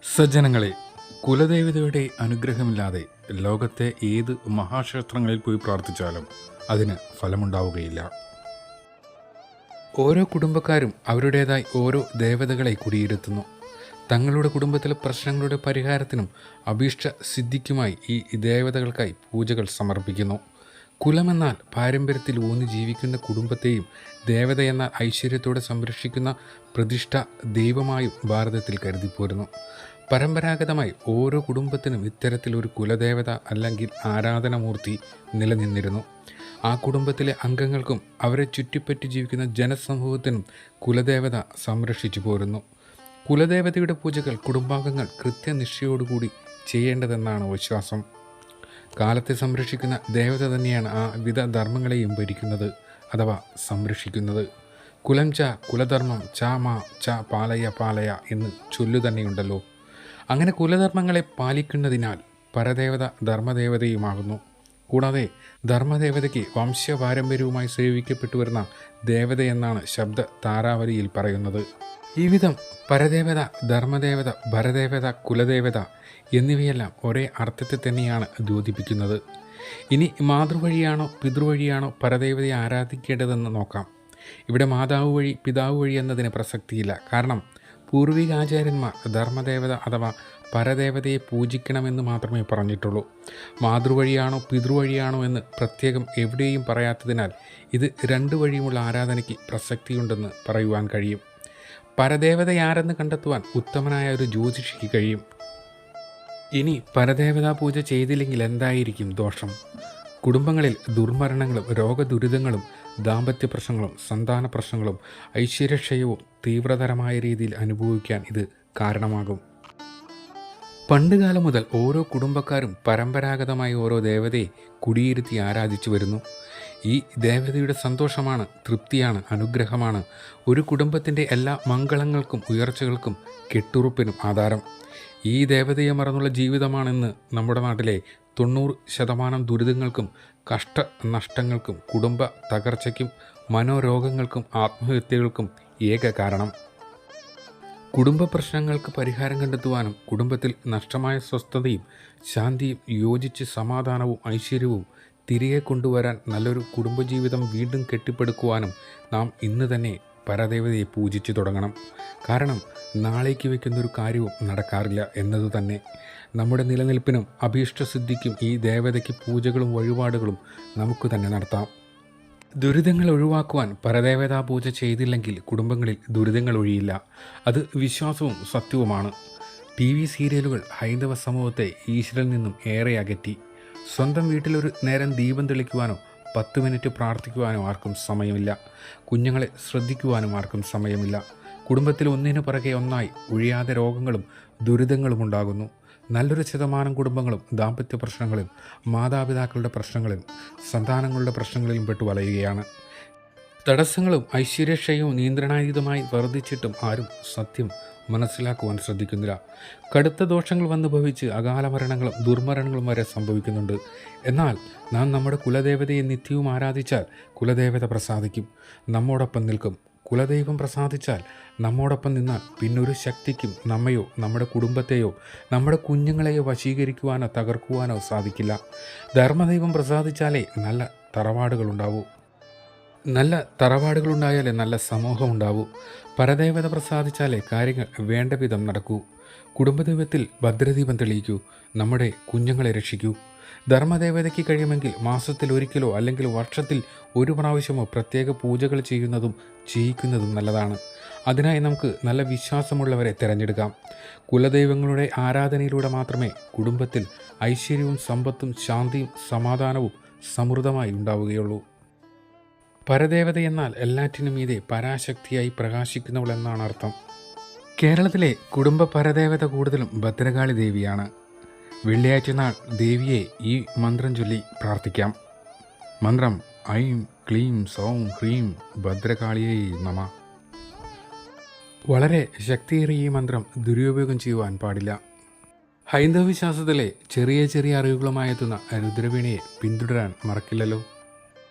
സജ്ജനങ്ങളെ, കുലദേവതയുടെ അനുഗ്രഹമില്ലാതെ ലോകത്തെ ഏത് മഹാക്ഷേത്രങ്ങളിൽ പോയി പ്രാർത്ഥിച്ചാലും അതിന് ഫലമുണ്ടാവുകയില്ല. ഓരോ കുടുംബക്കാരും അവരുടേതായി ഓരോ ദേവതകളെ കുടിയിരുത്തുന്നു. തങ്ങളുടെ കുടുംബത്തിലെ പ്രശ്നങ്ങളുടെ പരിഹാരത്തിനും അഭീഷ്ട സിദ്ധിക്കുമായി ഈ ദേവതകൾക്കായി പൂജകൾ സമർപ്പിക്കുന്നു. കുലമെന്നാൽ പാരമ്പര്യത്തിൽ ഊന്നി ജീവിക്കുന്ന കുടുംബത്തെയും ദേവതയെന്നാൽ ഐശ്വര്യത്തോടെ സംരക്ഷിക്കുന്ന പ്രതിഷ്ഠ ദൈവമായും ഭാരതത്തിൽ കരുതിപ്പോരുന്നു. പരമ്പരാഗതമായി ഓരോ കുടുംബത്തിനും ഇത്തരത്തിലൊരു കുലദേവത അല്ലെങ്കിൽ ആരാധനാമൂർത്തി നിലനിന്നിരുന്നു. ആ കുടുംബത്തിലെ അംഗങ്ങൾക്കും അവരെ ചുറ്റിപ്പറ്റി ജീവിക്കുന്ന ജനസമൂഹത്തിനും കുലദേവത സംരക്ഷിച്ചു പോരുന്നു. കുലദേവതയുടെ പൂജകൾ കുടുംബാംഗങ്ങൾ കൃത്യനിഷ്ഠയോടുകൂടി ചെയ്യേണ്ടതെന്നാണ് വിശ്വാസം. കാലത്തെ സംരക്ഷിക്കുന്ന ദേവത തന്നെയാണ് ആ വിധ ധർമ്മങ്ങളെയും ഭരിക്കുന്നത് അഥവാ സംരക്ഷിക്കുന്നത്. കുലം ച കുലധർമ്മം ച മാ ച പാലയ പാലയ എന്ന് ചൊല്ലു തന്നെയുണ്ടല്ലോ. അങ്ങനെ കുലധർമ്മങ്ങളെ പാലിക്കുന്നതിനാൽ പരദേവത ധർമ്മദേവതയുമാകുന്നു. കൂടാതെ ധർമ്മദേവതയ്ക്ക് വംശപാരമ്പര്യവുമായി സേവിക്കപ്പെട്ടു വരുന്ന ദേവതയെന്നാണ് ശബ്ദ താരാവലിയിൽ പറയുന്നത്. ഈ വിധം പരദേവത, ധർമ്മദേവത, ഭരദേവത, കുലദേവത എന്നിവയെല്ലാം ഒരേ അർത്ഥത്തിൽ തന്നെയാണ് ദ്യോതിപ്പിക്കുന്നത്. ഇനി മാതൃവഴിയാണോ പിതൃവഴിയാണോ പരദേവതയെ ആരാധിക്കേണ്ടതെന്ന് നോക്കാം. ഇവിടെ മാതാവ് വഴി പിതാവ് വഴി എന്നതിന് പ്രസക്തിയില്ല. കാരണം പൂർവിക ആചാര്യന്മാർ ധർമ്മദേവത അഥവാ പരദേവതയെ പൂജിക്കണമെന്ന് മാത്രമേ പറഞ്ഞിട്ടുള്ളൂ. മാതൃവഴിയാണോ പിതൃവഴിയാണോ എന്ന് പ്രത്യേകം എവിടെയും പറയാത്തതിനാൽ ഇത് രണ്ടു വഴിയുമുള്ള ആരാധനയ്ക്ക് പ്രസക്തിയുണ്ടെന്ന് പറയുവാൻ കഴിയും. പരദേവതയാരെന്ന് കണ്ടെത്തുവാൻ ഉത്തമനായ ഒരു ജ്യോതിഷിക്ക് കഴിയും. ഇനി പരദേവതാ പൂജ ചെയ്തില്ലെങ്കിൽ എന്തായിരിക്കും ദോഷം? കുടുംബങ്ങളിൽ ദുർമരണങ്ങളും രോഗദുരിതങ്ങളും ദാമ്പത്യ പ്രശ്നങ്ങളും സന്താന പ്രശ്നങ്ങളും ഐശ്വര്യക്ഷയവും തീവ്രതരമായ രീതിയിൽ അനുഭവിക്കാൻ ഇത് കാരണമാകും. പണ്ടുകാലം മുതൽ ഓരോ കുടുംബക്കാരും പരമ്പരാഗതമായി ഓരോ ദേവതയെ കുടിയിരുത്തി ആരാധിച്ചു വരുന്നു. ഈ ദേവതയുടെ സന്തോഷമാണ്, തൃപ്തിയാണ്, അനുഗ്രഹമാണ് ഒരു കുടുംബത്തിൻ്റെ എല്ലാ മംഗളങ്ങൾക്കും ഉയർച്ചകൾക്കും കെട്ടുറപ്പിനും ആധാരം. ഈ ദേവതയെ മറന്നുള്ള ജീവിതമാണെന്ന് നമ്മുടെ നാട്ടിലെ 90% ദുരിതങ്ങൾക്കും കഷ്ടനഷ്ടങ്ങൾക്കും കുടുംബ തകർച്ചയ്ക്കും മനോരോഗങ്ങൾക്കും ആത്മഹത്യകൾക്കും ഏക കാരണം. കുടുംബ പ്രശ്നങ്ങൾക്ക് പരിഹാരം കണ്ടെത്തുവാനും കുടുംബത്തിൽ നഷ്ടമായ സ്വസ്ഥതയും ശാന്തിയും യോജിച്ച് സമാധാനവും ഐശ്വര്യവും തിരികെ കൊണ്ടുവരാൻ നല്ലൊരു കുടുംബജീവിതം വീണ്ടും കെട്ടിപ്പടുക്കുവാനും നാം ഇന്ന് തന്നെ പരദേവതയെ പൂജിച്ചു തുടങ്ങണം. കാരണം നാളേക്ക് വയ്ക്കുന്നൊരു കാര്യവും നടക്കാറില്ല എന്നത് തന്നെ. നമ്മുടെ നിലനിൽപ്പിനും അഭീഷ്ടസിദ്ധിക്കും ഈ ദേവതയ്ക്ക് പൂജകളും വഴിപാടുകളും നമുക്ക് തന്നെ നടത്താം. ദുരിതങ്ങൾ ഒഴിവാക്കുവാൻ പരദേവതാ പൂജ ചെയ്തില്ലെങ്കിൽ കുടുംബങ്ങളിൽ ദുരിതങ്ങൾ ഒഴിയില്ല. അത് വിശ്വാസവും സത്യവുമാണ്. TV സീരിയലുകൾ ഹൈന്ദവ സമൂഹത്തെ ഈശ്വരനിൽ നിന്നും ഏറെ അകറ്റി. സ്വന്തം വീട്ടിലൊരു നേരം ദീപം തെളിക്കുവാനോ 10 മിനിറ്റ് പ്രാർത്ഥിക്കുവാനോ ആർക്കും സമയമില്ല. കുഞ്ഞുങ്ങളെ ശ്രദ്ധിക്കുവാനും ആർക്കും സമയമില്ല. കുടുംബത്തിൽ ഒന്നിനു പുറകെ ഒന്നായി ഒഴിയാതെ രോഗങ്ങളും ദുരിതങ്ങളും ഉണ്ടാകുന്നു. നല്ലൊരു ശതമാനം കുടുംബങ്ങളും ദാമ്പത്യ പ്രശ്നങ്ങളിലും മാതാപിതാക്കളുടെ പ്രശ്നങ്ങളിലും സന്താനങ്ങളുടെ പ്രശ്നങ്ങളിലും പെട്ടു വലയുകയാണ്. തടസ്സങ്ങളും ഐശ്വര്യക്ഷയവും നിയന്ത്രണാതീതമായി വർദ്ധിച്ചിട്ടും ആരും സത്യം മനസ്സിലാക്കുവാൻ ശ്രദ്ധിക്കുന്നില്ല. കടുത്ത ദോഷങ്ങൾ വന്നു ഭവിച്ച് അകാല മരണങ്ങളും ദുർമരണങ്ങളും വരെ സംഭവിക്കുന്നുണ്ട്. എന്നാൽ നാം നമ്മുടെ കുലദേവതയെ നിത്യവും ആരാധിച്ചാൽ കുലദേവത പ്രസാദിക്കും, നമ്മോടൊപ്പം നിൽക്കും. കുലദൈവം പ്രസാദിച്ചാൽ നമ്മോടൊപ്പം നിന്നാൽ പിന്നൊരു ശക്തിക്കും നമ്മയോ നമ്മുടെ കുടുംബത്തെയോ നമ്മുടെ കുഞ്ഞുങ്ങളെയോ വശീകരിക്കുവാനോ തകർക്കുവാനോ സാധിക്കില്ല. ധർമ്മദൈവം പ്രസാദിച്ചാലേ നല്ല തറവാടുകളുണ്ടാവൂ. നല്ല തറവാടുകളുണ്ടായാലേ നല്ല സമൂഹം ഉണ്ടാവൂ. പരദേവത പ്രസാദിച്ചാലേ കാര്യങ്ങൾ വേണ്ട വിധം നടക്കൂ. കുടുംബദൈവത്തിൽ ഭദ്രദീപം തെളിയിക്കൂ. നമ്മുടെ കുഞ്ഞുങ്ങളെ രക്ഷിക്കൂ. ധർമ്മദേവതയ്ക്ക് കഴിയുമെങ്കിൽ മാസത്തിൽ ഒരിക്കലോ അല്ലെങ്കിൽ വർഷത്തിൽ ഒരു പ്രാവശ്യമോ പ്രത്യേക പൂജകൾ ചെയ്യുന്നതും ചെയ്യിക്കുന്നതും നല്ലതാണ്. അതിനായി നമുക്ക് നല്ല വിശ്വാസമുള്ളവരെ തിരഞ്ഞെടുക്കാം. കുലദൈവങ്ങളുടെ ആരാധനയിലൂടെ മാത്രമേ കുടുംബത്തിൽ ഐശ്വര്യവും സമ്പത്തും ശാന്തിയും സമാധാനവും സമൃദ്ധമായി ഉണ്ടാവുകയുള്ളൂ. പരദേവത എന്നാൽ എല്ലാറ്റിനും മീതെ പരാശക്തിയായി പ്രകാശിക്കുന്നവൾ എന്നാണ് അർത്ഥം. കേരളത്തിലെ കുടുംബ പരദേവത കൂടുതലും ഭദ്രകാളി ദേവിയാണ്. വെള്ളിയാഴ്ച നാൾ ദേവിയെ ഈ മന്ത്രം ചൊല്ലി പ്രാർത്ഥിക്കാം. മന്ത്രം: ഐം ക്ലീം സൗം ഹ്രീം ഭദ്രകാളിയേ നമ. വളരെ ശക്തിയേറിയ ഈ മന്ത്രം ദുരുപയോഗം ചെയ്യുവാൻ പാടില്ല. ഹൈന്ദവ വിശ്വാസത്തിലെ ചെറിയ ചെറിയ അറിവുകളുമായി എത്തുന്ന രുദ്രവീണയെ പിന്തുടരാൻ മറക്കില്ലല്ലോ.